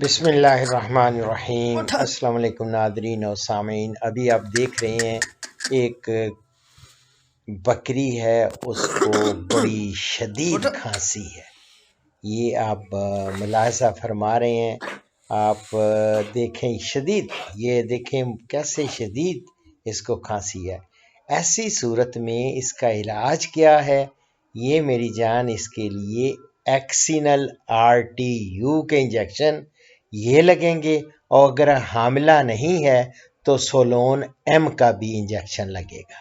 بسم اللہ الرحمن الرحیم۔ السلام علیکم ناظرین و سامعین۔ ابھی آپ دیکھ رہے ہیں ایک بکری ہے، اس کو بڑی شدید کھانسی ہے۔ یہ آپ ملاحظہ فرما رہے ہیں، آپ دیکھیں شدید، یہ دیکھیں کیسے شدید اس کو کھانسی ہے۔ ایسی صورت میں اس کا علاج کیا ہے؟ یہ میری جان اس کے لیے ایکسینل RTU کے انجیکشن یہ لگیں گے، اور اگر حاملہ نہیں ہے تو سولون M کا بھی انجیکشن لگے گا۔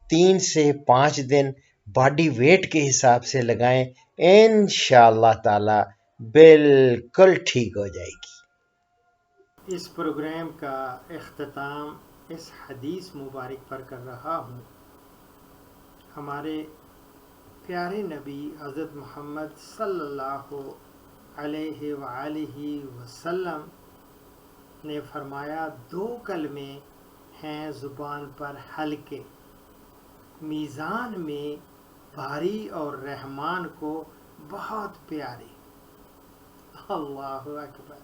3 سے 5 دن باڈی ویٹ کے حساب سے لگائیں، انشاءاللہ تعالی بالکل ٹھیک ہو جائے گی۔ اس پروگرام کا اختتام اس حدیث مبارک پر کر رہا ہوں۔ ہمارے پیارے نبی حضرت محمد صلی اللہ علیہ وآلہ وسلم نے فرمایا، 2 کلمے ہیں زبان پر ہلکے، میزان میں بھاری اور رحمان کو بہت پیارے۔ اللہ اکبر،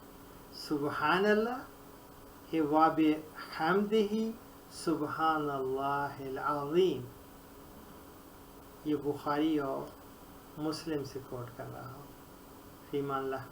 سبحان اللہ و بحمدہ، سبحان اللہ العظیم۔ یہ بخاری اور مسلم سے کوٹ کر رہا ہوں۔ فی امان اللہ۔